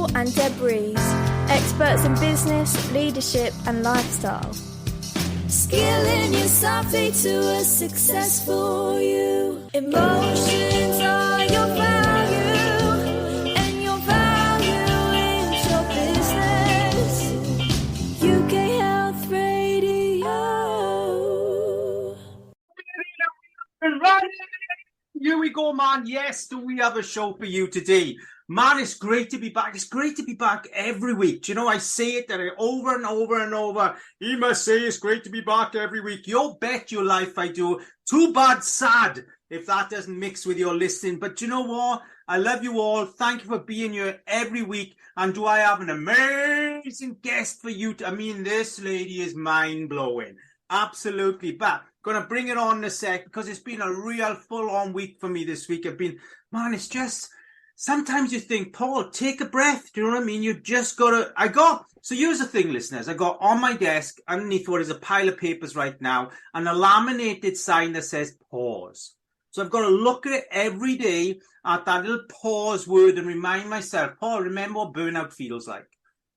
Paul and Deb Rees, experts in business, leadership and lifestyle. Skilling yourself to a successful you. Emotions are your value, and your value is your business. UK Health Radio. Here we go, man. Yes, do we have a show for you today? Man, it's great to be back. It's great to be back every week. Do you know, I say it over and over and over. You must say it's great to be back every week. You bet your life I do. Too bad, sad, if that doesn't mix with your listening. But you know what? I love you all. Thank you for being here every week. And do I have an amazing guest for you? I mean, this lady is mind-blowing. Absolutely. But going to bring it on in a sec because it's been a real full-on week for me this week. It's just... Sometimes you think, Paul, take a breath. Do you know what I mean? You just got to... So here's the thing, listeners. I got on my desk, underneath what is a pile of papers right now, and a laminated sign that says pause. So I've got to look at it every day at that little pause word and remind myself, Paul, remember what burnout feels like.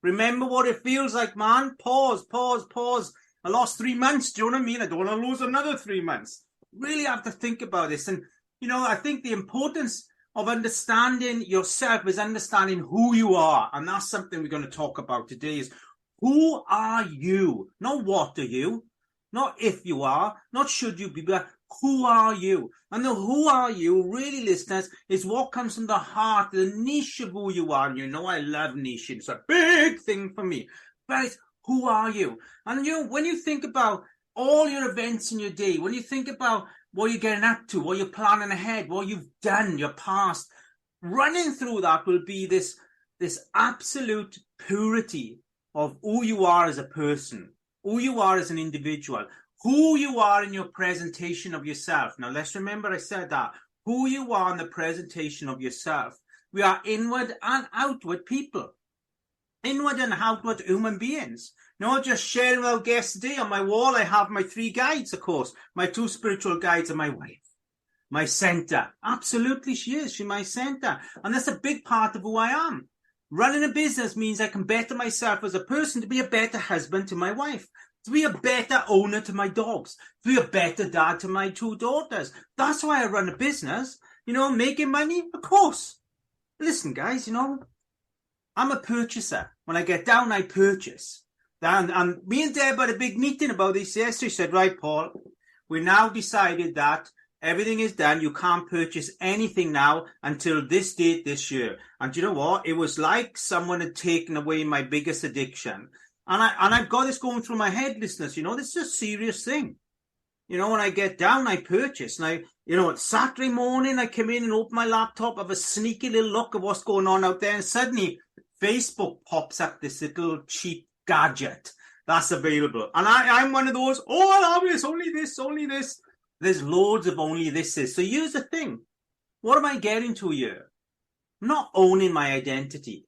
Remember what it feels like, man. Pause. I lost 3 months. Do you know what I mean? I don't want to lose another 3 months. Really have to think about this. And, you know, I think the importance of understanding yourself is understanding who you are. And that's something we're going to talk about today is who are you? Not what are you? Not if you are. Not should you be, but who are you? And the who are you, really, listeners, is what comes from the heart, the niche of who you are. And you know I love niche. It's a big thing for me. But it's who are you? And you know, when you think about all your events in your day, when you think about what you're getting up to, what you're planning ahead, what you've done, your past, running through that will be this absolute purity of who you are as a person, who you are as an individual, who you are in your presentation of yourself. Now, let's remember I said that. Who you are in the presentation of yourself. We are inward and outward people. Inward and outward human beings. Not just sharing with our guests today. On my wall, I have my 3 guides, of course. My 2 spiritual guides and my wife. My center. Absolutely, she is. She's my center. And that's a big part of who I am. Running a business means I can better myself as a person to be a better husband to my wife. To be a better owner to my dogs. To be a better dad to my 2 daughters. That's why I run a business. You know, making money? Of course. Listen, guys, you know, I'm a purchaser. When I get down, I purchase. And me and Deb had a big meeting about this yesterday. She said, right, Paul, we now decided that everything is done. You can't purchase anything now until this date this year. And you know what? It was like someone had taken away my biggest addiction. And I've got this going through my head, listeners. You know, this is a serious thing. You know, when I get down, I purchase. And Saturday morning, I come in and open my laptop, have a sneaky little look at what's going on out there. And suddenly, Facebook pops up this little cheap gadget that's available. And I'm one of those, I'll have this, only this. There's loads of only thises. So here's the thing. What am I getting to here? I'm not owning my identity.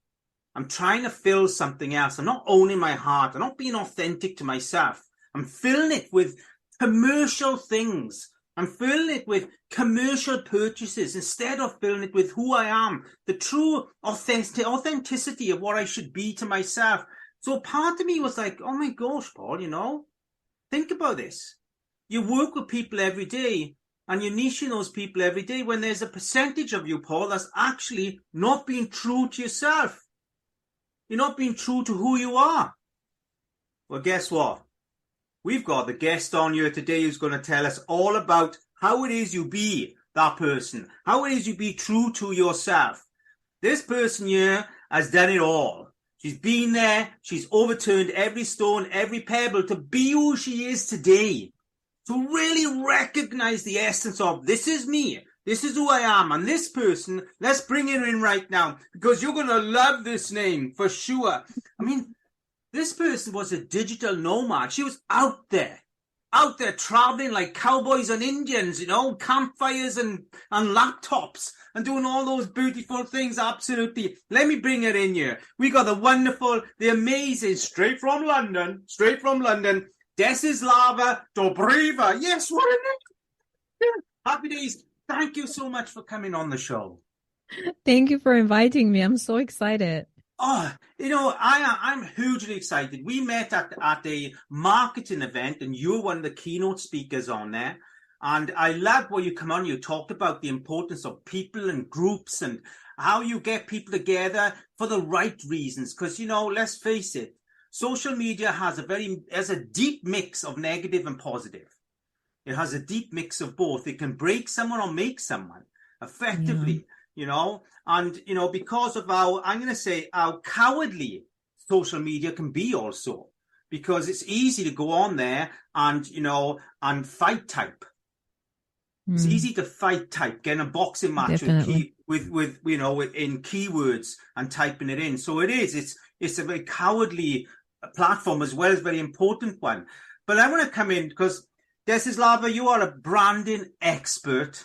I'm trying to fill something else. I'm not owning my heart. I'm not being authentic to myself. I'm filling it with commercial things. I'm filling it with commercial purchases instead of filling it with who I am, the true authenticity of what I should be to myself. So part of me was like, oh my gosh, Paul, you know, think about this. You work with people every day and you're niching those people every day when there's a percentage of you, Paul, that's actually not being true to yourself. You're not being true to who you are. Well, guess what? We've got the guest on here today who's going to tell us all about how it is you be that person, how it is you be true to yourself. This person here has done it all. She's been there. She's overturned every stone, every pebble to be who she is today. To really recognize the essence of this is me. This is who I am. And this person, let's bring her in right now because you're going to love this name for sure. I mean, this person was a digital nomad. She was out there traveling like cowboys and Indians, you know, campfires and laptops and doing all those beautiful things. Absolutely. Let me bring her in here. We got the wonderful, the amazing, straight from London, Desislava Dobreva. Yes, what a name. Happy days. Thank you so much for coming on the show. Thank you for inviting me. I'm so excited. Oh, I'm hugely excited. We met at a marketing event, and you were one of the keynote speakers on there. And I loved what you come on. You talked about the importance of people and groups and how you get people together for the right reasons. Because, let's face it, social media has a deep mix of negative and positive. It has a deep mix of both. It can break someone or make someone effectively. And, because of how cowardly social media can be also, because it's easy to go on there and, and fight type. It's easy to fight type, getting a boxing match with in keywords and typing it in. So it's a very cowardly platform as well as very important one. But I want to come in because Desislava, you are a branding expert.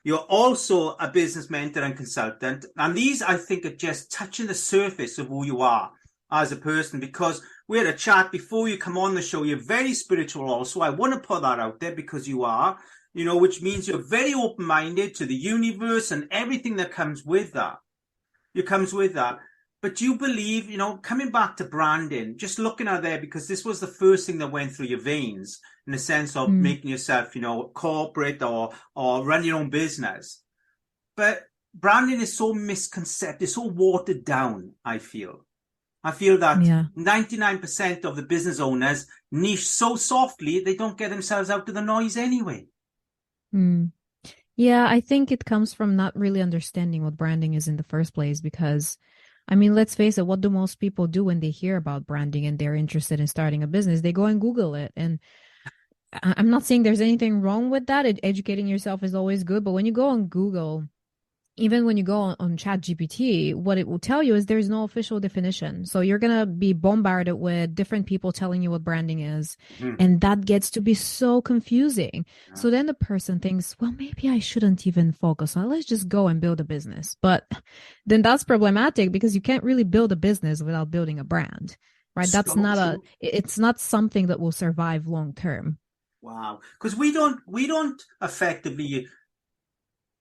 You're also a business mentor and consultant. And these, I think, are just touching the surface of who you are as a person, because we had a chat before you come on the show. You're very spiritual also. I want to put that out there because you are, which means you're very open-minded to the universe and everything that comes with that. But do you believe, coming back to branding, just looking at there, because this was the first thing that went through your veins in the sense of making yourself, corporate or run your own business. But branding is so misconceived, it's so watered down, I feel. I feel that 99% of the business owners niche so softly, they don't get themselves out of the noise anyway. Yeah, I think it comes from not really understanding what branding is in the first place, because let's face it, what do most people do when they hear about branding and they're interested in starting a business? They go and Google it. And I'm not saying there's anything wrong with that. Educating yourself is always good. But when you go on Google, even when you go on ChatGPT, what it will tell you is there's no official definition. So you're going to be bombarded with different people telling you what branding is. And that gets to be so confusing. So then the person thinks, well, maybe I shouldn't even focus on it. Let's just go and build a business. But then that's problematic because you can't really build a business without building a brand, right? That's it's not something that will survive long term. Wow. Because we don't effectively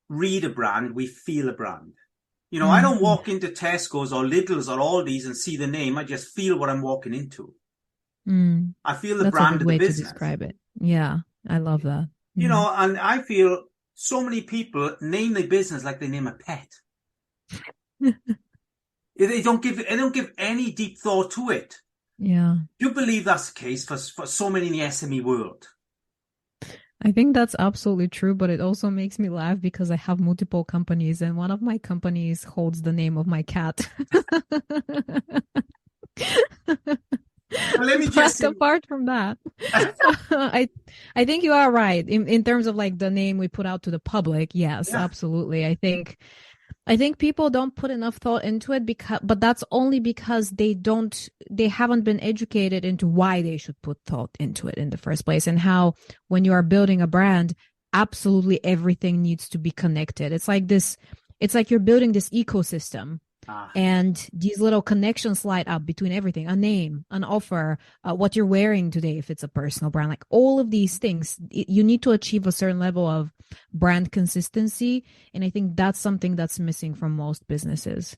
read a brand, we feel a brand. I don't walk into Tesco's or Lidl's or Aldi's and see the name. I just feel what I'm walking into. I feel the brand of the business. That's a good way to describe it. Yeah, I love that. And I feel so many people name their business like they name a pet. They don't give any deep thought to it. Yeah. Do you believe that's the case for so many in the SME world? I think that's absolutely true, but it also makes me laugh because I have multiple companies and one of my companies holds the name of my cat. Let me just apart from that, I think you are right in terms of like the name we put out to the public. Yes, absolutely. I think people don't put enough thought into it but that's only because they haven't been educated into why they should put thought into it in the first place, and how when you are building a brand, absolutely everything needs to be connected. It's like you're building this ecosystem. And these little connections light up between everything, a name, an offer, what you're wearing today, if it's a personal brand, like all of these things, you need to achieve a certain level of brand consistency. And I think that's something that's missing from most businesses.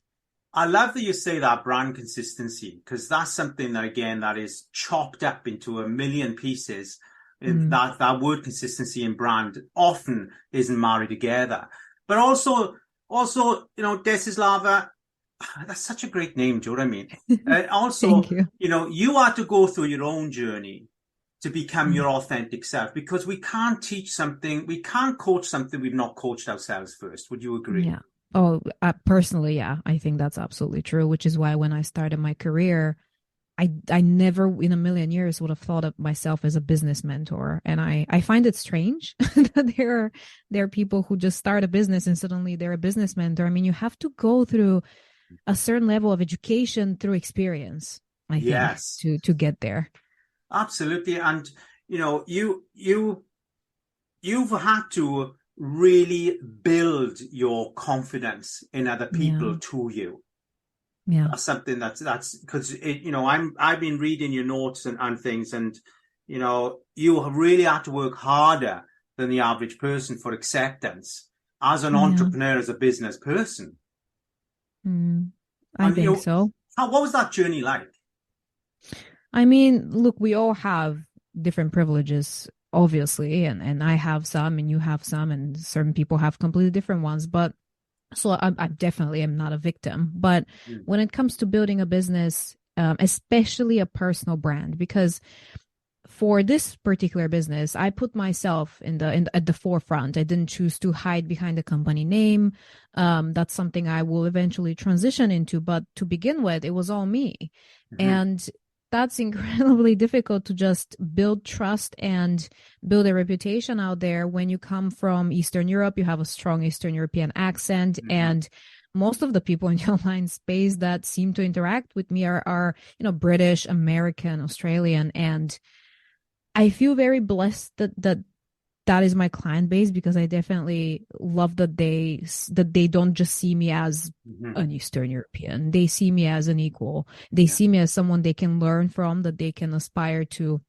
I love that you say that, brand consistency, because that's something that, again, that is chopped up into a million pieces. That word consistency and brand often isn't married together. But also, Desislava, that's such a great name, do you know what I mean? Also, you had to go through your own journey to become your authentic self, because we can't coach something we've not coached ourselves first. Would you agree? Yeah. Oh, personally, yeah, I think that's absolutely true, which is why when I started my career, I never in a million years would have thought of myself as a business mentor. And I find it strange that there are people who just start a business and suddenly they're a business mentor. I mean, you have to go through a certain level of education through experience, I think, to get there. Absolutely. And, you've had to really build your confidence in other people to you. Yeah. That's something that's because, I've been reading your notes and things, and, you really have to work harder than the average person for acceptance as an entrepreneur, as a business person. I think so. What was that journey like? I mean, look, we all have different privileges, obviously, and I have some, and you have some, and certain people have completely different ones. But so I definitely am not a victim. But when it comes to building a business, especially a personal brand, because for this particular business, I put myself at the forefront. I didn't choose to hide behind the company name. That's something I will eventually transition into. But to begin with, it was all me. And that's incredibly difficult to just build trust and build a reputation out there when you come from Eastern Europe. You have a strong Eastern European accent, and most of the people in the online space that seem to interact with me are British, American, Australian, and I feel very blessed that is my client base, because I definitely love that they don't just see me as an Eastern European. They see me as an equal. They see me as someone they can learn from, that they can aspire to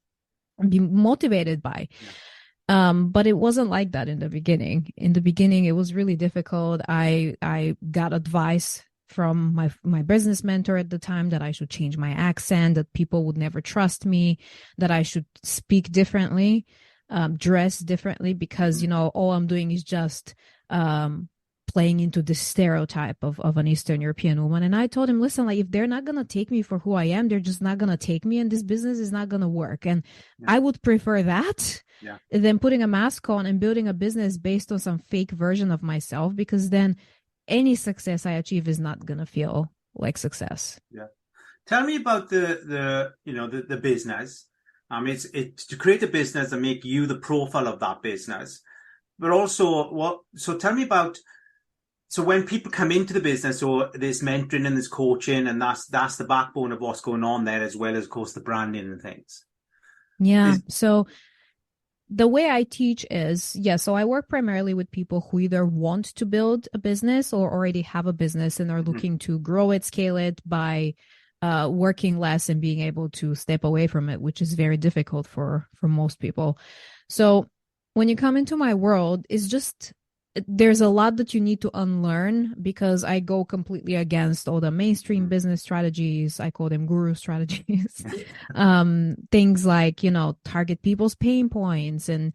be motivated by. But it wasn't like that in the beginning. In the beginning, it was really difficult. I got advice from my business mentor at the time that I should change my accent, that people would never trust me, that I should speak differently, dress differently, because all I'm doing is just playing into this stereotype of an Eastern European woman. And I told him, listen, like, if they're not gonna take me for who I am, they're just not gonna take me, and this business is not gonna work. And I would prefer that than putting a mask on and building a business based on some fake version of myself, because then any success I achieve is not gonna feel like success. Tell me about the business. It's to create a business and make you the profile of that business, but also so tell me about, so when people come into the business, so there's mentoring and there's coaching, and that's the backbone of what's going on there, as well as, of course, the branding and things. So the way I teach is, so I work primarily with people who either want to build a business or already have a business and are looking to grow it, scale it by working less and being able to step away from it, which is very difficult for most people. So when you come into my world, it's just, there's a lot that you need to unlearn, because I go completely against all the mainstream business strategies. I call them guru strategies. Things like, target people's pain points and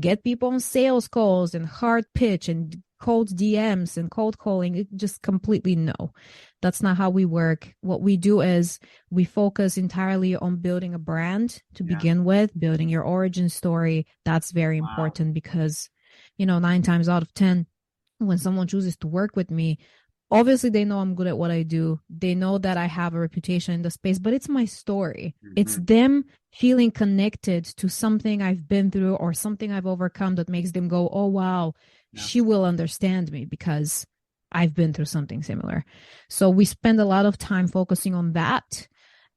get people on sales calls and hard pitch and cold DMs and cold calling. It just completely no. That's not how we work. What we do is we focus entirely on building a brand to begin with, building your origin story. That's very important, because 9 times out of 10, when someone chooses to work with me, obviously they know I'm good at what I do. They know that I have a reputation in the space, but it's my story. It's them feeling connected to something I've been through or something I've overcome that makes them go, oh, wow, she will understand me because I've been through something similar. So we spend a lot of time focusing on that.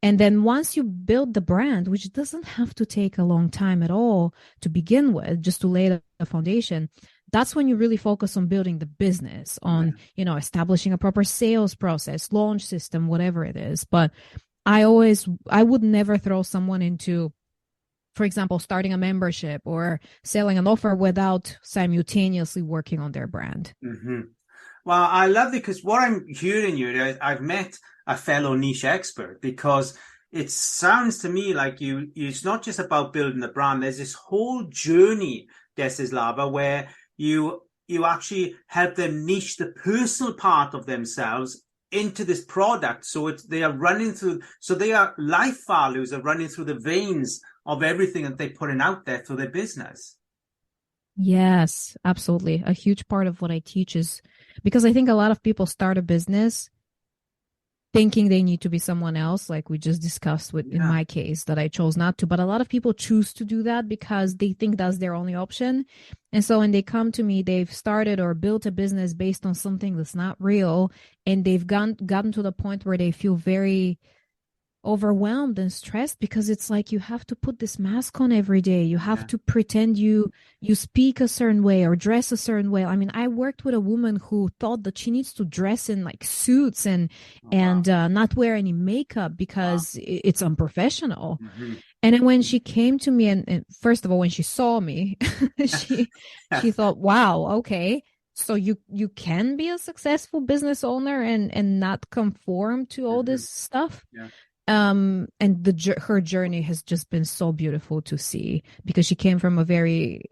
And then once you build the brand, which doesn't have to take a long time at all to begin with, just to lay the foundation, that's when you really focus on building the business, on, establishing a proper sales process, launch system, whatever it is. But I would never throw someone into, for example, starting a membership or selling an offer without simultaneously working on their brand. Well, I love it, because what I'm hearing you, I've met a fellow niche expert, because it sounds to me like it's not just about building the brand. There's this whole journey, Desislava, where you actually help them niche the personal part of themselves into this product. So their life values are running through the veins of everything that they're putting out there through their business. Yes, absolutely. A huge part of what I teach is, because I think a lot of people start a business thinking they need to be someone else, like we just discussed in my case, that I chose not to. But a lot of people choose to do that because they think that's their only option. And so when they come to me, they've started or built a business based on something that's not real, and they've gotten to the point where they feel very overwhelmed and stressed, because it's like you have to put this mask on every day. You have to pretend you speak a certain way or dress a certain way. I mean, I worked with a woman who thought that she needs to dress in like suits and not wear any makeup because it's unprofessional. And then when she came to me, and first of all, when she saw me, she thought, wow, okay, so you can be a successful business owner and not conform to all this stuff. Yeah. And her journey has just been so beautiful to see, because she came from a very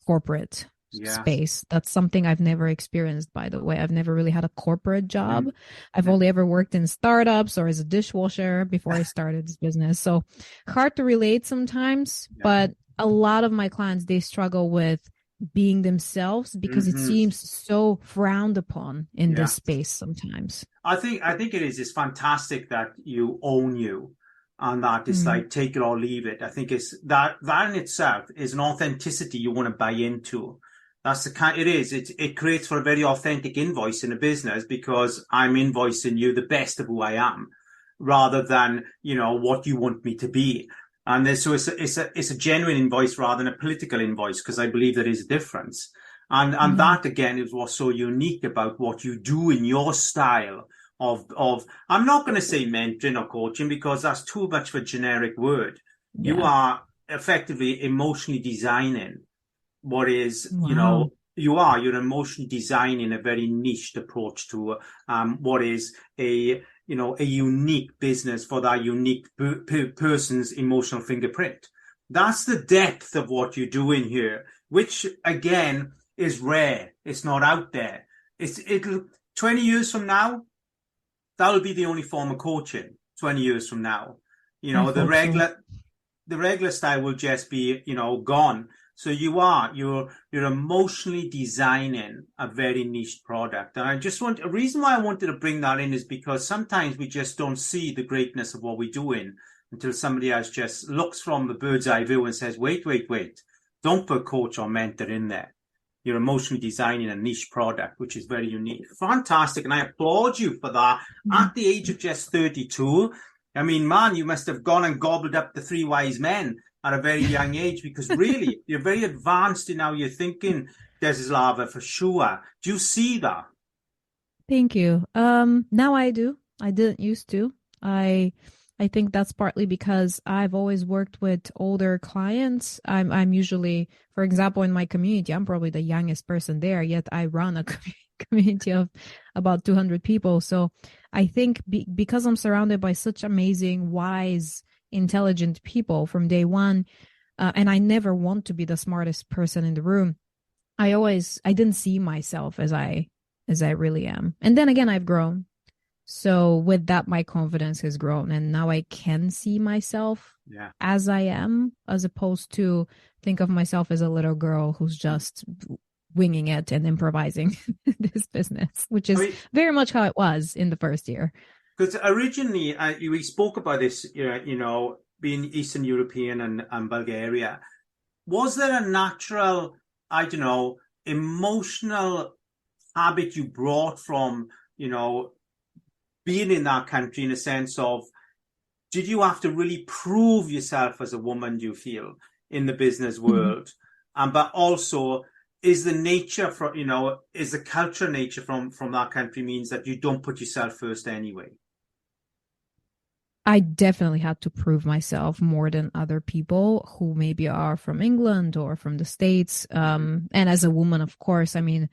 corporate space. That's something I've never experienced, by the way. I've never really had a corporate job. I've only ever worked in startups or as a dishwasher before I started this business. So hard to relate sometimes, but a lot of my clients, they struggle with being themselves because it seems so frowned upon in this space sometimes. I think it is. It's fantastic that you own you, and that it's like take it or leave it. I think it's that in itself is an authenticity you want to buy into. That's the kind it is. It creates for a very authentic invoice in a business, because I'm invoicing you the best of who I am, rather than, you know, what you want me to be. And so it's a genuine invoice rather than a political invoice, because I believe there is a difference. And that again is what's so unique about what you do in your style of I'm not going to say mentoring or coaching, because that's too much of a generic word. You are effectively emotionally designing what is, you know, you're emotionally designing a very niched approach to what is a unique business for that unique person's emotional fingerprint. That's the depth of what you're doing here, which again is rare. It's not out there. It'll 20 years from now, that'll be the only form of coaching. 20 years from now, you know, the regular style will just be, you know, gone. So you're emotionally designing a very niche product. And a reason why I wanted to bring that in is because sometimes we just don't see the greatness of what we're doing until somebody else just looks from the bird's eye view and says, wait, don't put coach or mentor in there. You're emotionally designing a niche product, which is very unique. Fantastic. And I applaud you for that. At the age of just 32, I mean, man, you must have gone and gobbled up the 3 wise men at a very young age, because really, you're very advanced in how you're thinking, Desislava, for sure. Do you see that? Thank you. Now I do. I didn't used to. I think that's partly because I've always worked with older clients. I'm usually, for example, in my community, I'm probably the youngest person there, yet I run a community of about 200 people. So I think because I'm surrounded by such amazing, wise, intelligent people from day one, and I never want to be the smartest person in the room, I didn't see myself as I really am. And then again, I've grown. So with that, my confidence has grown, and now I can see myself as I am, as opposed to think of myself as a little girl who's just winging it and improvising this business, which is very much how it was in the first year. Because originally, we spoke about this, you know, being Eastern European and Bulgaria. Was there a natural, I don't know, emotional habit you brought from, you know, being in that country, in a sense of, did you have to really prove yourself as a woman, do you feel, in the business world? But also, is the nature is the culture nature from that country means that you don't put yourself first anyway? I definitely had to prove myself more than other people who maybe are from England or from the States. And as a woman, of course, I mean,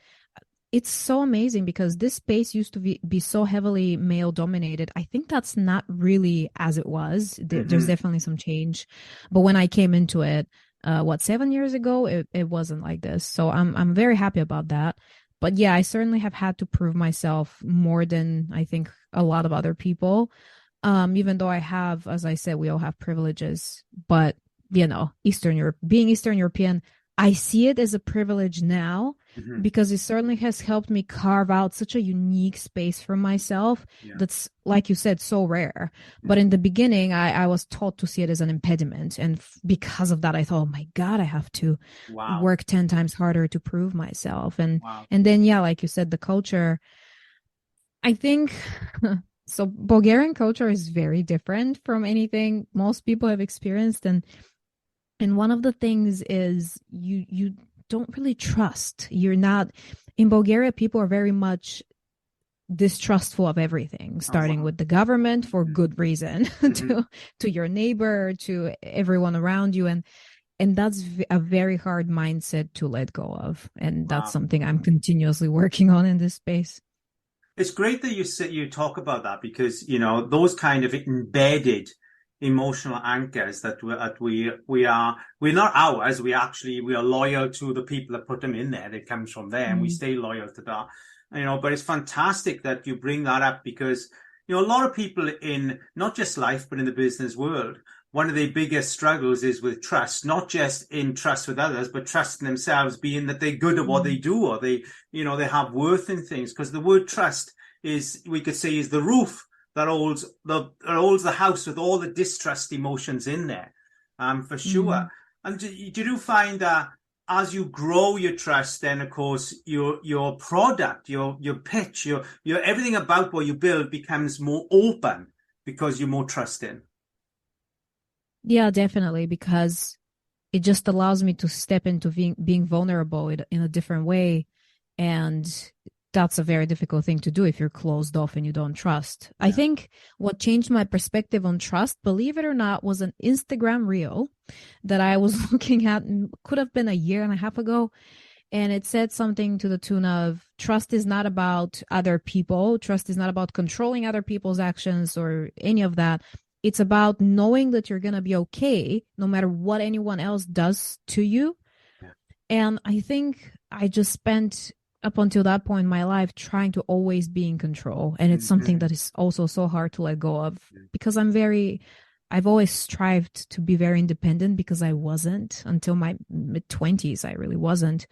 it's so amazing because this space used to be so heavily male dominated. I think that's not really as it was. There's definitely some change. But when I came into it, 7 years ago, it wasn't like this. So I'm very happy about that. But yeah, I certainly have had to prove myself more than I think a lot of other people. Even though I have, as I said, we all have privileges, but you know, being Eastern European, I see it as a privilege now because it certainly has helped me carve out such a unique space for myself that's, like you said, so rare. But in the beginning, I was taught to see it as an impediment. And because of that, I thought, oh my God, I have to work 10 times harder to prove myself. And then, like you said, the culture, I think... So Bulgarian culture is very different from anything most people have experienced. And one of the things is you don't really trust. You're not in Bulgaria. People are very much distrustful of everything, starting with the government for good reason, to your neighbor, to everyone around you. And that's a very hard mindset to let go of. And that's Wow. something I'm continuously working on in this space. It's great that you talk about that because, those kind of embedded emotional anchors we're not ours. We are loyal to the people that put them in there. It comes from there and we stay loyal to that, but it's fantastic that you bring that up because, a lot of people in not just life, but in the business world, one of their biggest struggles is with trust, not just in trust with others, but trust in themselves, being that they're good at what they do or they have worth in things. Because the word trust we could say, is the roof that holds the house with all the distrust emotions in there, for sure. And do you find that as you grow your trust, then of course your product, your pitch, your everything about what you build becomes more open because you're more trusting? Yeah, definitely, because it just allows me to step into being vulnerable in a different way. And that's a very difficult thing to do if you're closed off and you don't trust. Yeah. I think what changed my perspective on trust, believe it or not, was an Instagram reel that I was looking at, could have been a year and a half ago. And it said something to the tune of, trust is not about other people. Trust is not about controlling other people's actions or any of that. It's about knowing that you're going to be okay no matter what anyone else does to you. Yeah. And I think I just spent up until that point in my life trying to always be in control. And it's something that is also so hard to let go of because I've always strived to be very independent because I wasn't until my mid-20s. I really wasn't.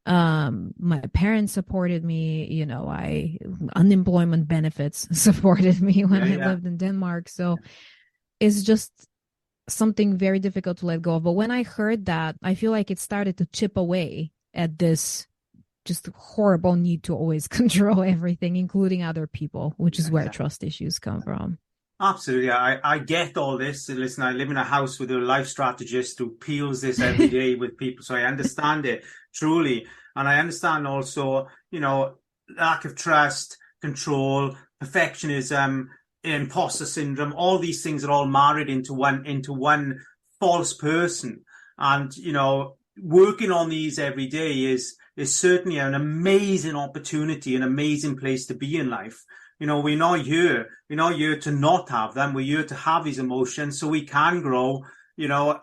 My parents supported me, unemployment benefits supported me when I lived in Denmark. So it's just something very difficult to let go of. But when I heard that, I feel like it started to chip away at this just horrible need to always control everything, including other people, which is where trust issues come from. Absolutely. I get all this. Listen, I live in a house with a life strategist who peels this every day with people. So I understand it truly. And I understand also, lack of trust, control, perfectionism, imposter syndrome, all these things are all married into one false person. And, working on these every day is certainly an amazing opportunity, an amazing place to be in life. We're not here to not have them. We're here to have these emotions so we can grow,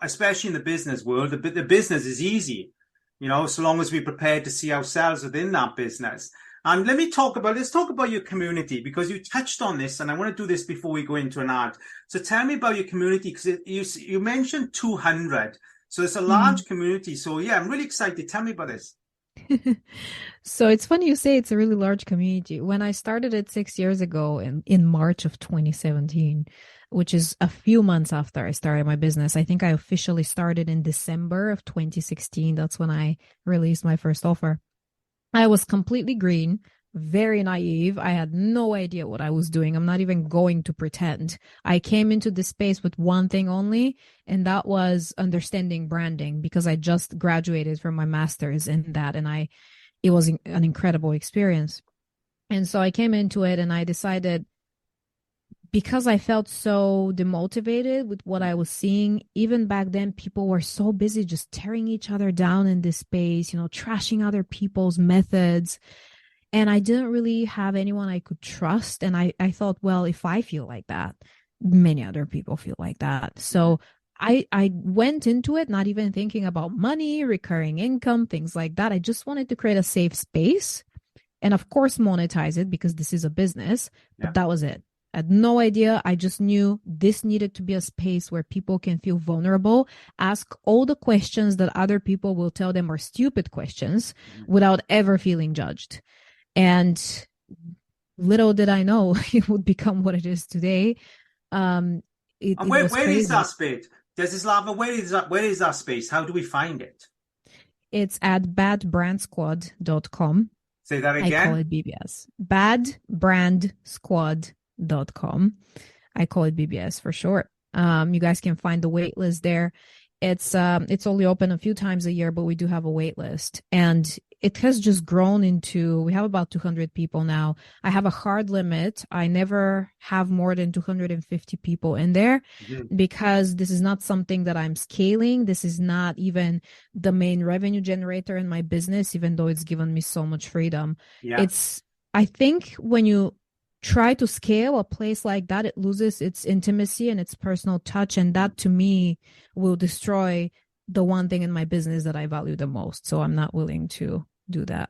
especially in the business world. The business is easy, so long as we're prepared to see ourselves within that business. And let's talk about your community, because you touched on this, and I want to do this before we go into an ad. So tell me about your community, because you mentioned 200. So it's a large community. So yeah, I'm really excited. Tell me about this. So it's funny you say it's a really large community. When I started it 6 years ago in March of 2017, which is a few months after I started my business, I think I officially started in December of 2016. That's when I released my first offer. I was completely green, very naive. I had no idea what I was doing. I'm not even going to pretend. I came into this space with one thing only, and that was understanding branding, because I just graduated from my master's in that, and it was an incredible experience. And so I came into it and I decided, because I felt so demotivated with what I was seeing, even back then, people were so busy just tearing each other down in this space, trashing other people's methods. And I didn't really have anyone I could trust. And I thought, well, if I feel like that, many other people feel like that. So I went into it not even thinking about money, recurring income, things like that. I just wanted to create a safe space and, of course, monetize it, because this is a business. But that was it. I had no idea. I just knew this needed to be a space where people can feel vulnerable, ask all the questions that other people will tell them are stupid questions without ever feeling judged. And little did I know it would become what it is today. Where is that space? Desislava, where is that space? How do we find it? It's at badbrandsquad.com. Say that again. I call it BBS. Badbrandsquad.com. I call it BBS for short. You guys can find the wait list there. It's only open a few times a year, but we do have a wait list. And it has just grown into, we have about 200 people now. I have a hard limit. I never have more than 250 people in there because this is not something that I'm scaling. This is not even the main revenue generator in my business, even though it's given me so much freedom. Yeah. I think when you try to scale a place like that, it loses its intimacy and its personal touch. And that to me will destroy the one thing in my business that I value the most. So I'm not willing to do that.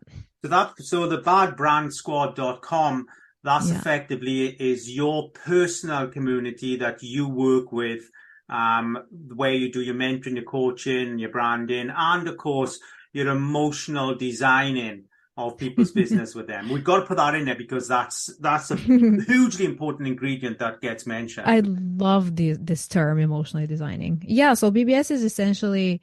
So the badbrandsquad.com, that's effectively is your personal community that you work with, where you do your mentoring, your coaching, your branding, and of course your emotional designing of people's business with them. We've got to put that in there because that's a hugely important ingredient that gets mentioned. I love this term, emotionally designing. Yeah, so BBS is essentially,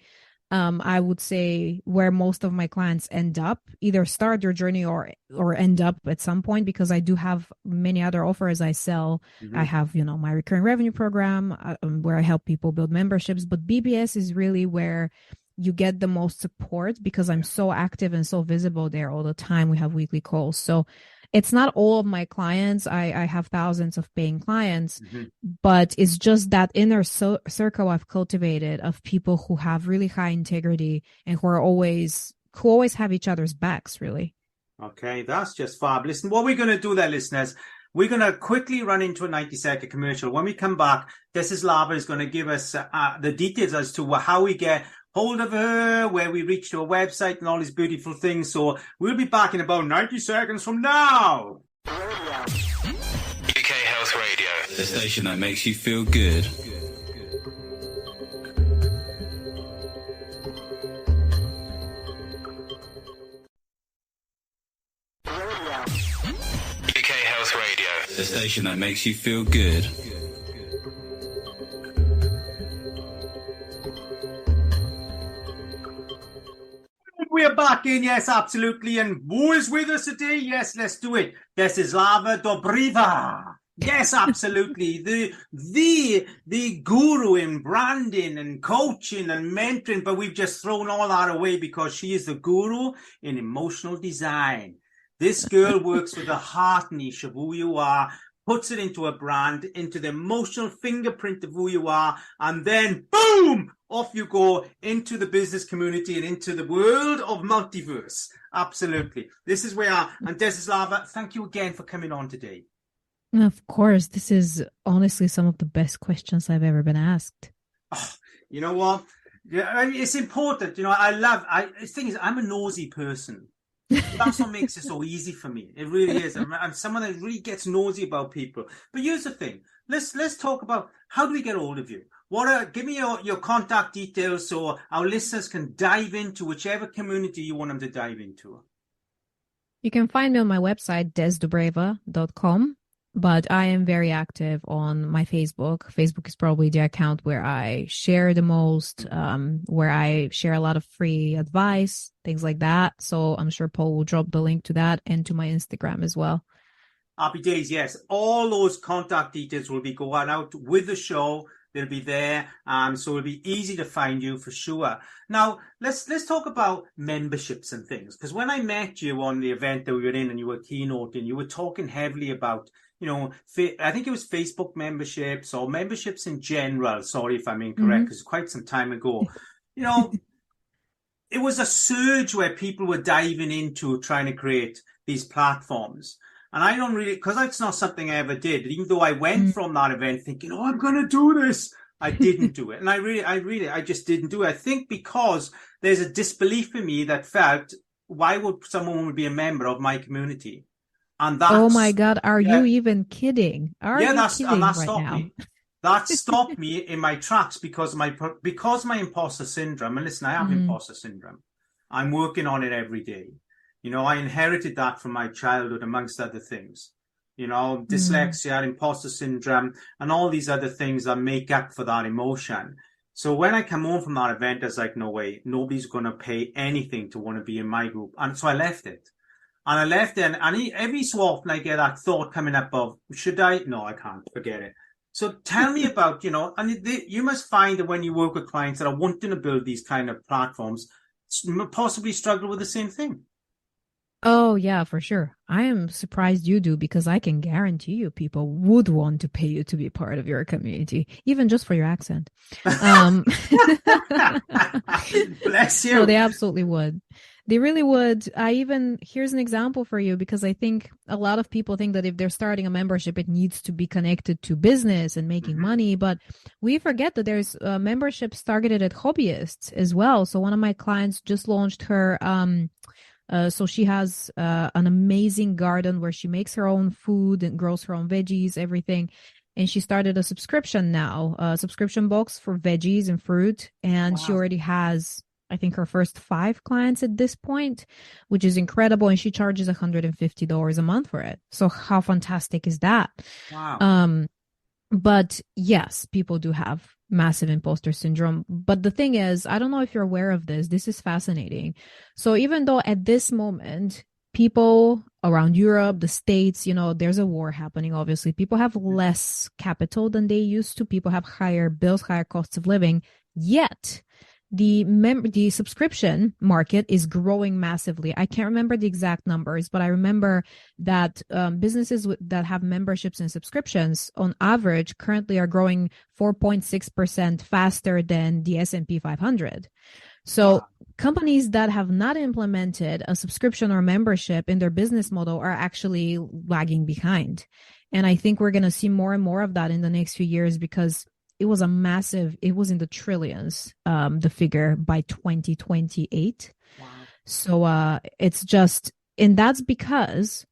I would say, where most of my clients end up, either start their journey or end up at some point, because I do have many other offers I sell. I have, my recurring revenue program where I help people build memberships, but BBS is really where you get the most support because I'm so active and so visible there all the time. We have weekly calls. So it's not all of my clients. I have thousands of paying clients, but it's just that inner circle I've cultivated of people who have really high integrity and who always have each other's backs, really. Okay, that's just fab. Listen, what we're going to do there, listeners, we're going to quickly run into a 90-second commercial. When we come back, Desislava is going to give us the details as to how we get hold of her, where we reach to a website and all these beautiful things. So we'll be back in about 90 seconds from now. UK Health Radio, the station that makes you feel good. UK Health Radio, the station that makes you feel good. We are back in, yes, absolutely. And who is with us today? Yes, let's do it. Desislava Dobreva. Yes, absolutely. The guru in branding and coaching and mentoring, but we've just thrown all that away because she is the guru in emotional design. This girl works with the heart niche of who you are, puts it into a brand, into the emotional fingerprint of who you are, and then boom, off you go into the business community and into the world of multiverse. Absolutely. This is where, and Desislava, thank you again for coming on today. Of course, this is honestly some of the best questions I've ever been asked. Oh, you know what? Yeah, it's important. The thing is, I'm a nosy person. That's what makes it so easy for me. It really is. I'm someone that really gets nosy about people. But here's the thing. Let's talk about how do we get hold of you? Give me your contact details so our listeners can dive into whichever community you want them to dive into. You can find me on my website, desdobreva.com. But I am very active on my Facebook. Facebook is probably the account where I share the most, where I share a lot of free advice, things like that. So I'm sure Paul will drop the link to that and to my Instagram as well. Happy days, yes. All those contact details will be going out with the show. They'll be there. So it'll be easy to find you for sure. Now, let's talk about memberships and things. Because when I met you on the event that we were in and you were keynoting, you were talking heavily about, I think it was Facebook memberships or memberships in general. Sorry if I'm incorrect, because quite some time ago, it was a surge where people were diving into trying to create these platforms. And I don't really, because that's not something I ever did. Even though I went from that event thinking, I'm going to do this, I didn't do it. And I just didn't do it. I think because there's a disbelief in me that felt, why would someone be a member of my community? And that's, oh my God, are you even kidding? That stopped me in my tracks because my imposter syndrome. And listen, I have imposter syndrome. I'm working on it every day. I inherited that from my childhood, amongst other things. Dyslexia, imposter syndrome, and all these other things that make up for that emotion. So when I come home from that event, I was like, no way, nobody's going to pay anything to want to be in my group. And so I left it. And I left it, and every so often I get that thought coming up of, should I? No, I can't. Forget it. So tell me about, and you must find that when you work with clients that are wanting to build these kind of platforms, possibly struggle with the same thing. Oh, yeah, for sure. I am surprised you do because I can guarantee you people would want to pay you to be part of your community, even just for your accent. Bless you. No, they absolutely would. They really would. Here's an example for you because I think a lot of people think that if they're starting a membership, it needs to be connected to business and making money. But we forget that there's memberships targeted at hobbyists as well. So one of my clients just launched her, so she has an amazing garden where she makes her own food and grows her own veggies, everything. And she started a subscription now, a subscription box for veggies and fruit. And she already has, I think, her first 5 clients at this point, which is incredible. And she charges $150 a month for it. So how fantastic is that? Wow. But yes, people do have massive imposter syndrome. But the thing is, I don't know if you're aware of this. This is fascinating. So even though at this moment, people around Europe, the States, there's a war happening, obviously. People have less capital than they used to. People have higher bills, higher costs of living. Yet the subscription market is growing massively. I can't remember the exact numbers, but I remember that businesses that have memberships and subscriptions on average currently are growing 4.6% faster than the S&P 500. So companies that have not implemented a subscription or membership in their business model are actually lagging behind. And I think we're going to see more and more of that in the next few years because it was in the trillions, the figure by 2028. Wow. So it's just, and that's because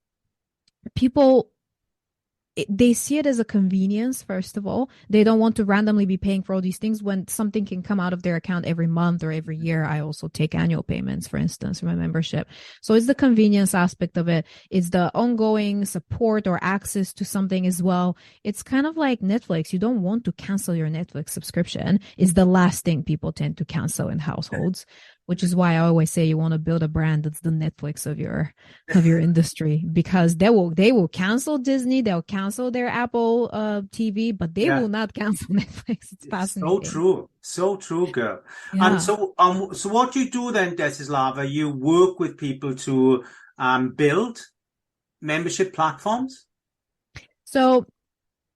people, they see it as a convenience, first of all. They don't want to randomly be paying for all these things when something can come out of their account every month or every year. I also take annual payments, for instance, for my membership. So it's the convenience aspect of it. It's the ongoing support or access to something as well. It's kind of like Netflix. You don't want to cancel your Netflix subscription. It's the last thing people tend to cancel in households. Which is why I always say you want to build a brand that's the Netflix of your industry, because they will cancel Disney, they'll cancel their Apple TV, but they will not cancel Netflix. It's fascinating. So true, girl. Yeah. And so what you do then, Desislava, you work with people to build membership platforms. So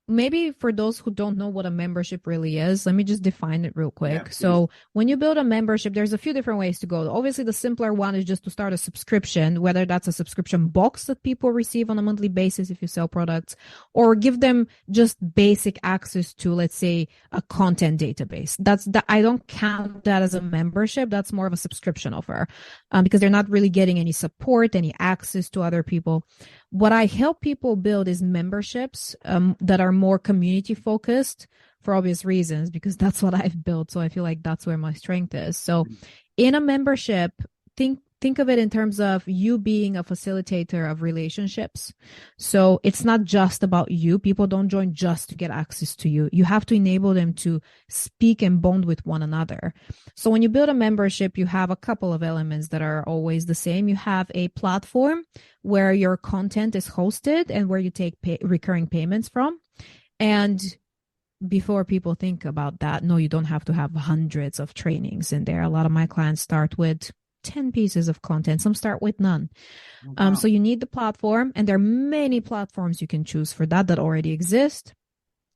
maybe for those who don't know what a membership really is, let me just define it real quick. Yeah, so when you build a membership, there's a few different ways to go. Obviously, the simpler one is just to start a subscription, whether that's a subscription box that people receive on a monthly basis if you sell products, or give them just basic access to, let's say, a content database. I don't count that as a membership. That's more of a subscription offer because they're not really getting any support, any access to other people. What I help people build is memberships that are more community focused for obvious reasons, because that's what I've built. So I feel like that's where my strength is. So in a membership, think of it in terms of you being a facilitator of relationships. So it's not just about you. People don't join just to get access to you. You have to enable them to speak and bond with one another. So when you build a membership, you have a couple of elements that are always the same. You have a platform where your content is hosted and where you take recurring payments from. And before people think about that, no, you don't have to have hundreds of trainings in there. A lot of my clients start with 10 pieces of content. Some start with none. Wow. So you need the platform, and there are many platforms you can choose for that already exist.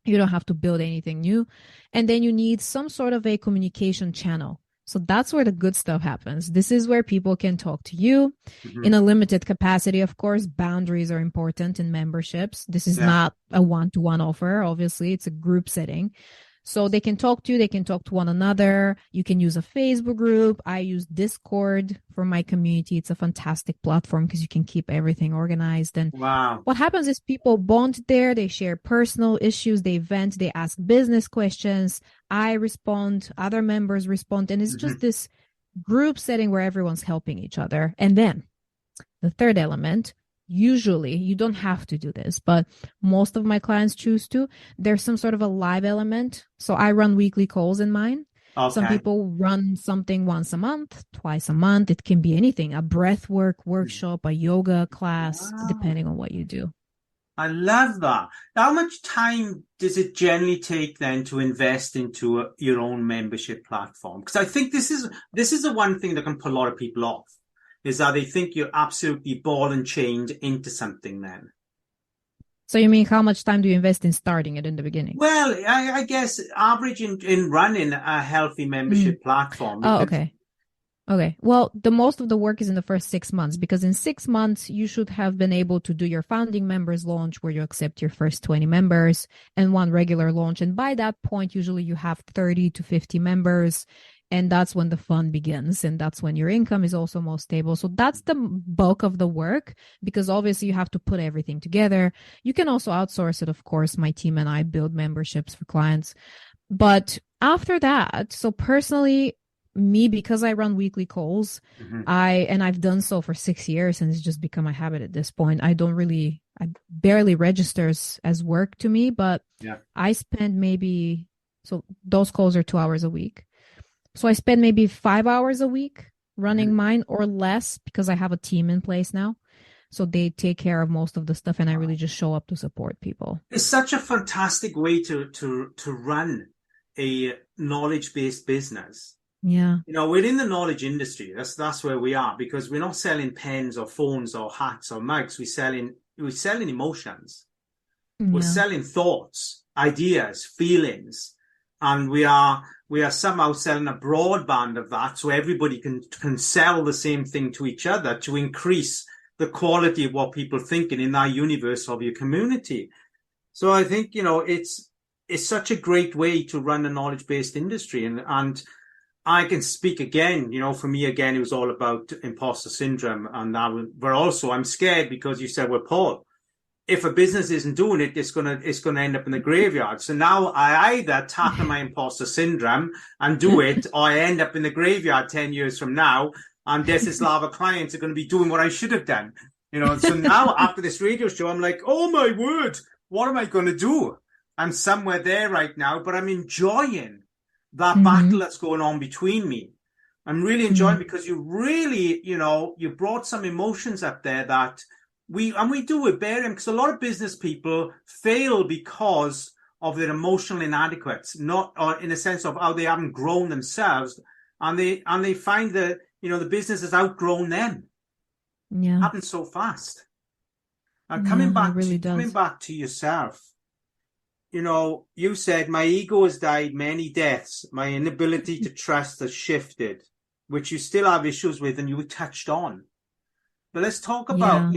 You don't have to build anything new. And then you need some sort of a communication channel. So that's where the good stuff happens. This is where people can talk to you in a limited capacity. Of course, boundaries are important in memberships. This is not a one-to-one offer. Obviously, it's a group setting. So they can talk to you. They can talk to one another. You can use a Facebook group. I use Discord for my community. It's a fantastic platform because you can keep everything organized. And what happens is people bond there. They share personal issues. They vent. They ask business questions. I respond. Other members respond. And it's just this group setting where everyone's helping each other. And then the third element, usually, you don't have to do this, but most of my clients choose to. There's some sort of a live element. So I run weekly calls in mine. Okay. Some people run something once a month, twice a month. It can be anything, a breath work workshop, a yoga class, depending on what you do. I love that. How much time does it generally take then to invest into your own membership platform? Because I think this is the one thing that can put a lot of people off, is that they think you're absolutely ball and chained into something then. So you mean how much time do you invest in starting it in the beginning? Well, I guess average in running a healthy membership platform. Oh, okay. Okay. Well, the most of the work is in the first 6 months, because in 6 months, you should have been able to do your founding members launch where you accept your first 20 members and one regular launch. And by that point, usually you have 30 to 50 members. And that's when the fun begins. And that's when your income is also most stable. So that's the bulk of the work, because obviously you have to put everything together. You can also outsource it. Of course, my team and I build memberships for clients. But after that, so personally, me, because I run weekly calls, I've done so for 6 years, and it's just become a habit at this point. I barely registers as work to me, but I spend so those calls are 2 hours a week. So I spend maybe 5 hours a week running mine, or less, because I have a team in place now. So they take care of most of the stuff, and I really just show up to support people. It's such a fantastic way to run a knowledge-based business. Yeah. We're in the knowledge industry. That's where we are, because we're not selling pens or phones or hats or mugs. We're selling emotions. We're selling thoughts, ideas, feelings, and we are somehow selling a broadband of that, so everybody can sell the same thing to each other to increase the quality of what people are thinking in that universe of your community. So I think, it's such a great way to run a knowledge-based industry. And I can speak again, for me, again, it was all about imposter syndrome. And but also I'm scared, because you said, well, Paul, if a business isn't doing it, it's gonna end up in the graveyard. So now I either tackle my imposter syndrome and do it, or I end up in the graveyard 10 years from now, and Desislava clients are going to be doing what I should have done. So now after this radio show, I'm like, oh my word, what am I going to do? I'm somewhere there right now, but I'm enjoying that battle that's going on between me. I'm really enjoying because you really, you brought some emotions up there that we do with Barium, because a lot of business people fail because of their emotional inadequates, not or in a sense of how they haven't grown themselves, and they find that the business has outgrown them. Yeah, it happens so fast. And coming back to yourself, you said my ego has died many deaths. My inability to trust has shifted, which you still have issues with, and you touched on. But let's talk about,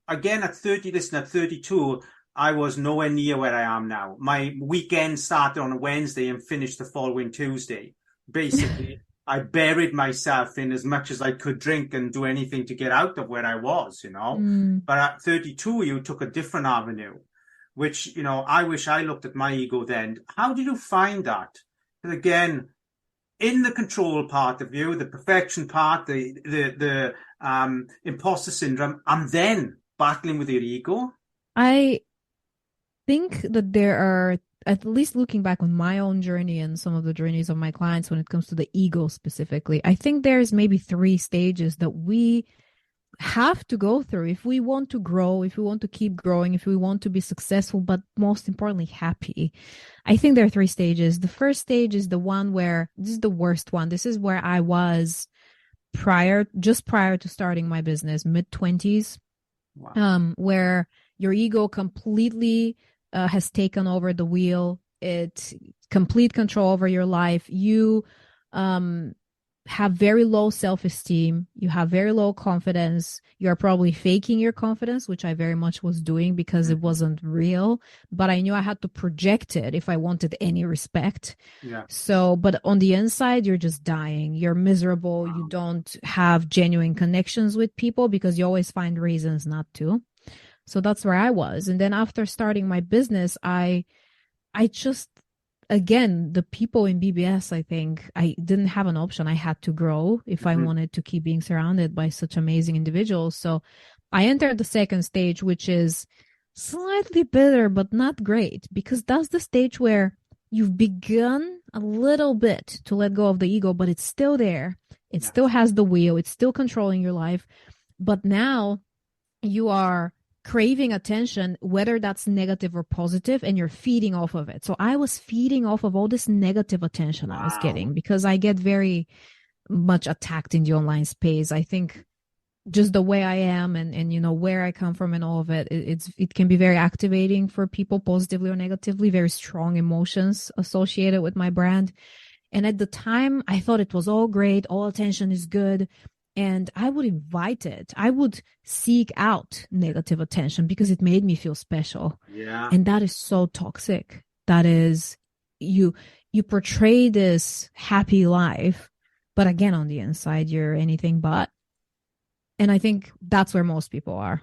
again, at 32, I was nowhere near where I am now. My weekend started on a Wednesday and finished the following Tuesday. Basically, I buried myself in as much as I could drink and do anything to get out of where I was, But at 32, you took a different avenue, which, I wish I looked at my ego then. How did you find that? And again, in the control part of you, the perfection part, the imposter syndrome, and then battling with your ego? I think that there are, at least looking back on my own journey and some of the journeys of my clients when it comes to the ego specifically, I think there's maybe 3 stages that we have to go through if we want to grow, if we want to keep growing, if we want to be successful, but most importantly, happy. I think there are 3 stages. The first stage is the one where, this is the worst one. This is where I was prior to starting my business, mid-20s, where your ego completely has taken over the wheel. It's complete control over your life. You have very low self-esteem. You have very low confidence. You're probably faking your confidence, which I very much was doing because it wasn't real, but I knew I had to project it if I wanted any respect. Yeah. So, but on the inside, you're just dying. You're miserable. Wow. You don't have genuine connections with people because you always find reasons not to. So that's where I was. And then after starting my business, I just, again, the people in BBS, I think I didn't have an option. I had to grow if I wanted to keep being surrounded by such amazing individuals. So I entered the second stage, which is slightly better, but not great, because that's the stage where you've begun a little bit to let go of the ego, but it's still there. It still has the wheel. It's still controlling your life. But now you are craving attention, whether that's negative or positive, and you're feeding off of it. So I was feeding off of all this negative attention I was getting, because I get very much attacked in the online space. I think just the way I am and you know, where I come from and all of it, it can be very activating for people, positively or negatively, very strong emotions associated with my brand. And at the time, I thought it was all great. All attention is good. And I would invite it. I would seek out negative attention because it made me feel special. Yeah. And that is so toxic. That is, you portray this happy life, but again, on the inside, you're anything but. And I think that's where most people are.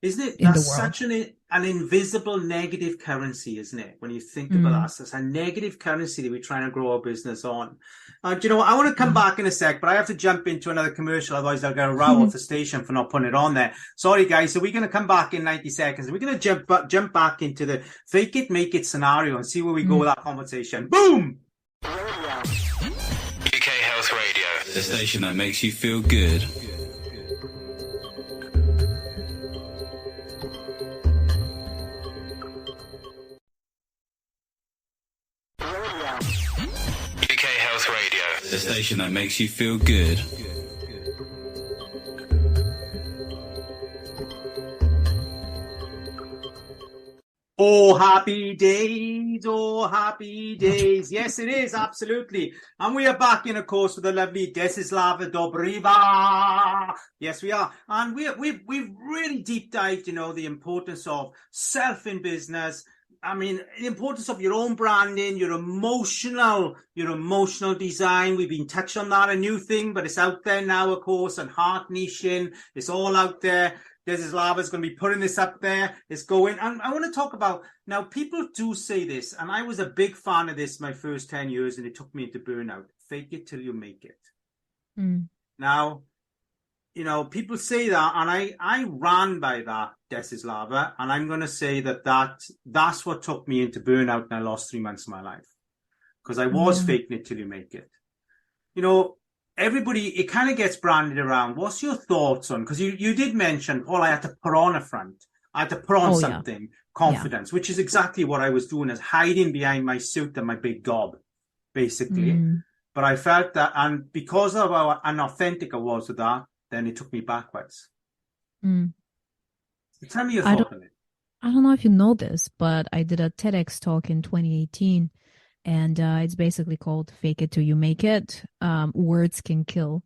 Isn't it? That's such an invisible negative currency, isn't it? When you think about us, it's a negative currency that we're trying to grow our business on. Do you know what? I want to come back in a sec, but I have to jump into another commercial. Otherwise, I'll get a row off the station for not putting it on there. Sorry, guys. So we're going to come back in 90 seconds. We're going to jump back into the fake it, make it scenario and see where we go with that conversation. Boom! UK Health Radio, the station that makes you feel good. The station that makes you feel good. Oh, happy days. Oh, happy days. Yes, it is. Absolutely. And we are back in, of course, with the lovely Desislava Dobreva. Yes, we are. And we've really deep dived, you know, the importance of self in business. I mean, the importance of your own branding, your emotional design. We've been touched on that, a new thing, but it's out there now, of course, and heart niching. It's all out there. Desislava is going to be putting this up there. It's going. And I want to talk about, now, people do say this, and I was a big fan of this my first 10 years, and it took me into burnout. Fake it till you make it. Now, you know, people say that, and I ran by that, Desislava, and I'm going to say that's what took me into burnout, and I lost 3 months of my life because I was faking it till you make it. You know, everybody, it kind of gets branded around. What's your thoughts on, because you did mention, Paul, I had to put on a front. I had to put on something, confidence, which is exactly what I was doing, is hiding behind my suit and my big gob, basically. But I felt that, and because of how unauthentic I was with that, then it took me backwards. Tell me your thought on it. I don't know if you know this, but I did a TEDx talk in 2018, and it's basically called "Fake It Till You Make It." Words can kill,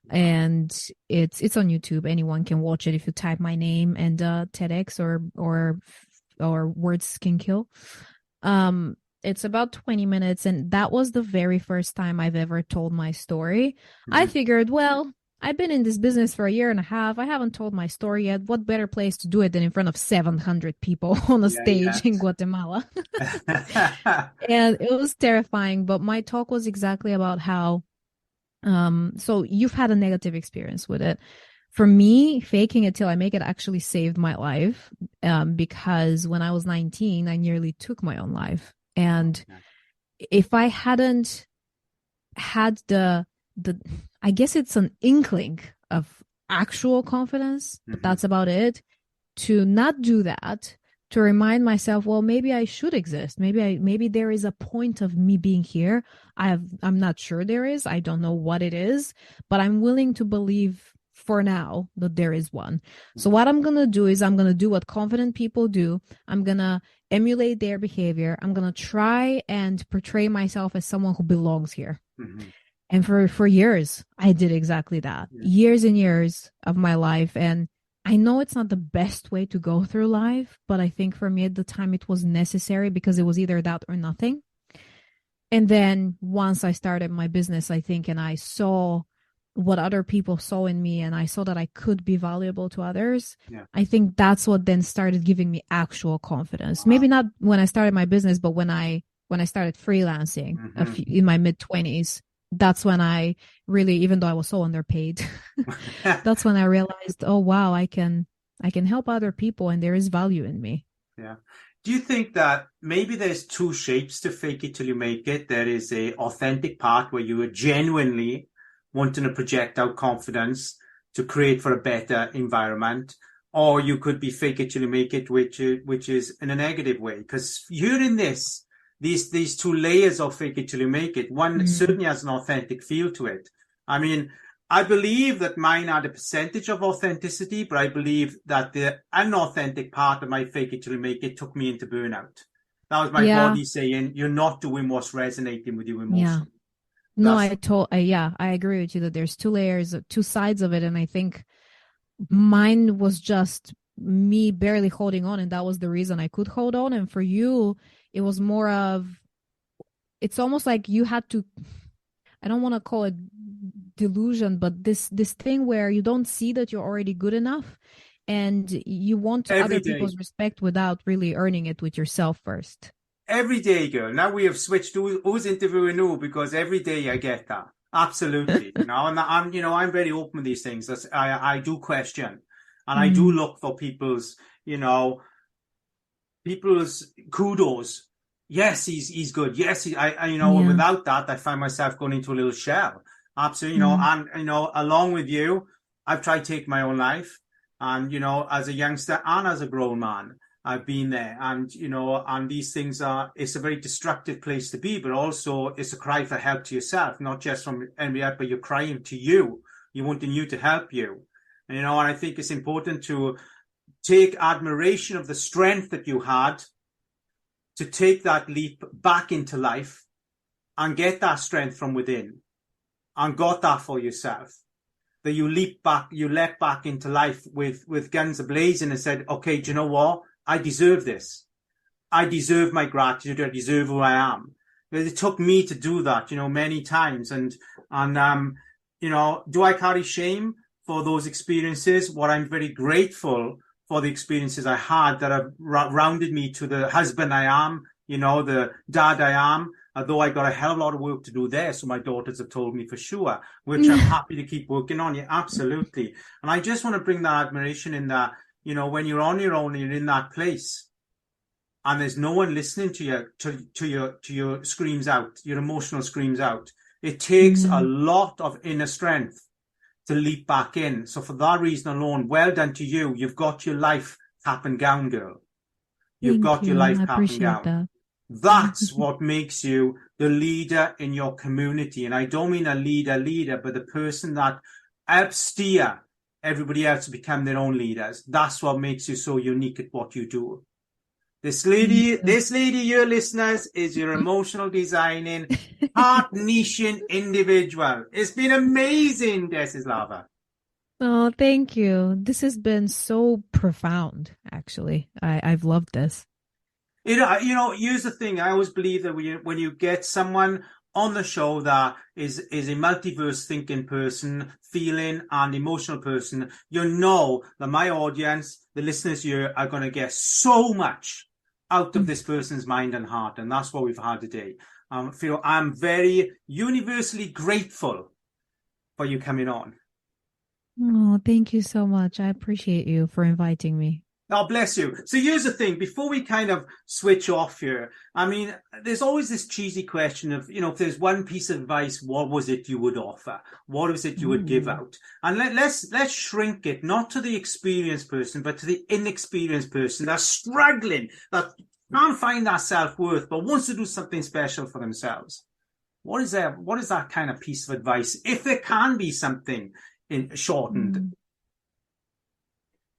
and it's on YouTube. Anyone can watch it if you type my name and TEDx or Words Can Kill. It's about 20 minutes, and that was the very first time I've ever told my story. I figured, well, I've been in this business for 1.5 years. I haven't told my story yet. What better place to do it than in front of 700 people on a stage in Guatemala? And it was terrifying. But my talk was exactly about how, so you've had a negative experience with it. For me, faking it till I make it actually saved my life, because when I was 19, I nearly took my own life. And if I hadn't had I guess it's an inkling of actual confidence, but that's about it. To not do that, to remind myself, well, maybe I should exist. Maybe there is a point of me being here. I'm not sure there is. I don't know what it is, but I'm willing to believe for now that there is one. So what I'm going to do is I'm going to do what confident people do. I'm going to emulate their behavior. I'm going to try and portray myself as someone who belongs here. And for years, I did exactly that. Years and years of my life. And I know it's not the best way to go through life, but I think for me at the time it was necessary, because it was either that or nothing. And then once I started my business, I think, and I saw what other people saw in me, and I saw that I could be valuable to others, I think that's what then started giving me actual confidence. Maybe not when I started my business, but when I started freelancing in my mid-20s. That's when I really, even though I was so underpaid, that's when I realized, oh, wow, I can help other people, and there is value in me. Yeah. Do you think that maybe there's two shapes to fake it till you make it? There is a authentic part where you are genuinely wanting to project out confidence to create for a better environment. or you could be fake it till you make it, which is in a negative way. Because you're in these two layers of fake it till you make it. One certainly has an authentic feel to it. I mean, I believe that mine had a percentage of authenticity, but I believe that the unauthentic part of my fake it till you make it took me into burnout. That was my body saying, you're not doing what's resonating with you emotionally. No, I agree with you that there's two layers, two sides of it. And I think mine was just me barely holding on. And that was the reason I could hold on. And for you, it was more of, it's almost like you had to, I don't want to call it delusion, but this thing where you don't see that you're already good enough and you want other people's respect without really earning it with yourself first. Every day, girl. Now we have switched who's interviewing who, because every day I get that. Absolutely. And I'm very open with these things. I do question, and I do look for people's kudos. Yes, he's good. Yes, without that, I find myself going into a little shell. Absolutely. Along with you, I've tried to take my own life, and, as a youngster and as a grown man, I've been there, and these things it's a very destructive place to be, but also it's a cry for help to yourself, not just from anybody else, but you're crying to you. You're wanting you to help you. And I think it's important to take admiration of the strength that you had to take that leap back into life and get that strength from within and got that for yourself. That you leap back, you leapt back into life with guns a-blazing and said, okay, do you know what? I deserve this. I deserve my gratitude. I deserve who I am. It took me to do that, many times. And do I carry shame for those experiences? Well, I'm very grateful for the experiences I had that have rounded me to the husband I am, the dad I am, although I got a hell of a lot of work to do there. So my daughters have told me for sure, which I'm happy to keep working on. Yeah, absolutely. And I just want to bring that admiration in that, when you're on your own and you're in that place and there's no one listening to your screams out, your emotional screams out, it takes a lot of inner strength to leap back in. So for that reason alone, well done to you. You've got your life cap and gown, girl. You've got your life cap and gown. That's what makes you the leader in your community. And I don't mean a leader, but the person that helps steer everybody else to become their own leaders. That's what makes you so unique at what you do. This lady, your listeners, is your emotional designing, heart niching individual. It's been amazing, Desislava. Oh, thank you. This has been so profound, actually. I've loved this. Here's the thing. I always believe that when you get someone on the show that is a multiverse thinking person, feeling and emotional person, that my audience, the listeners here, are going to get so much out of this person's mind and heart. And that's what we've had today. I'm very universally grateful for you coming on. Oh, thank you so much. I appreciate you for inviting me. Oh, bless you. So here's the thing. Before we kind of switch off here, I mean, there's always this cheesy question of, if there's one piece of advice, what was it you would offer? What was it you would give out? And let's shrink it, not to the experienced person, but to the inexperienced person that's struggling, that can't find that self-worth, but wants to do something special for themselves. What is that kind of piece of advice, if there can be something shortened?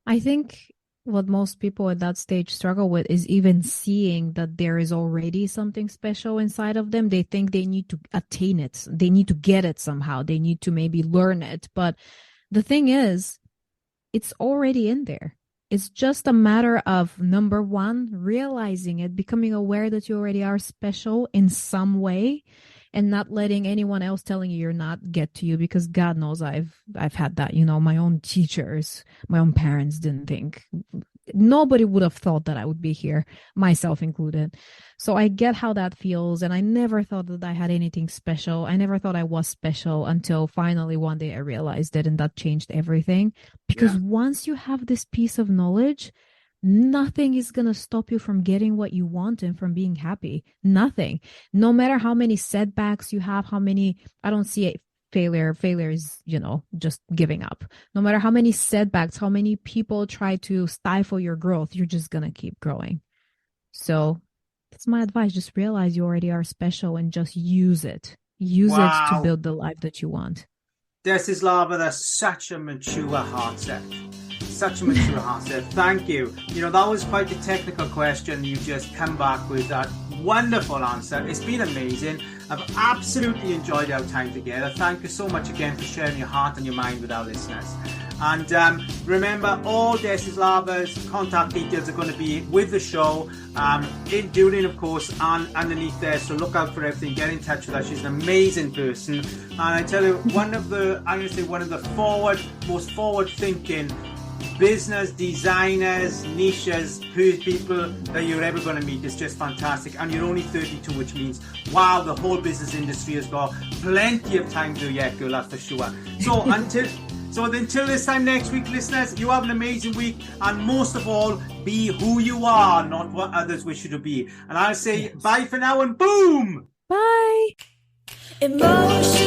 I think what most people at that stage struggle with is even seeing that there is already something special inside of them. They think they need to attain it. They need to get it somehow. They need to maybe learn it. But the thing is, it's already in there. It's just a matter of, number one, realizing it, becoming aware that you already are special in some way, and not letting anyone else telling you you're not get to you, because God knows I've had that, my own teachers, my own parents didn't think, nobody would have thought that I would be here, myself included. So I get how that feels. And I never thought that I had anything special. I never thought I was special until finally one day I realized it, and that changed everything. Because once you have this piece of knowledge, nothing is going to stop you from getting what you want and from being happy. Nothing. No matter how many setbacks you have, how many, I don't see failure is, just giving up. No matter how many setbacks, how many people try to stifle your growth, you're just going to keep growing. So that's my advice. Just realize you already are special and just use it. Use it to build the life that you want. Desislava, that's such a mature heart set. Such a mature heart set. Thank you. That was quite a technical question. You just come back with that wonderful answer. It's been amazing. I've absolutely enjoyed our time together. Thank you so much again for sharing your heart and your mind with our listeners. And remember, all Desislava's contact details are going to be with the show, during, of course, and underneath there. So look out for everything. Get in touch with her. She's an amazing person. And I tell you, one of the most forward-thinking business designers, niches, people that you're ever going to meet. Is just fantastic. And you're only 32, which means, wow, the whole business industry has got plenty of time to do yet, girl, that's for sure. So until this time next week, listeners, you have an amazing week. And most of all, be who you are, not what others wish you to be. And I'll say bye for now and boom! Bye! Emotion.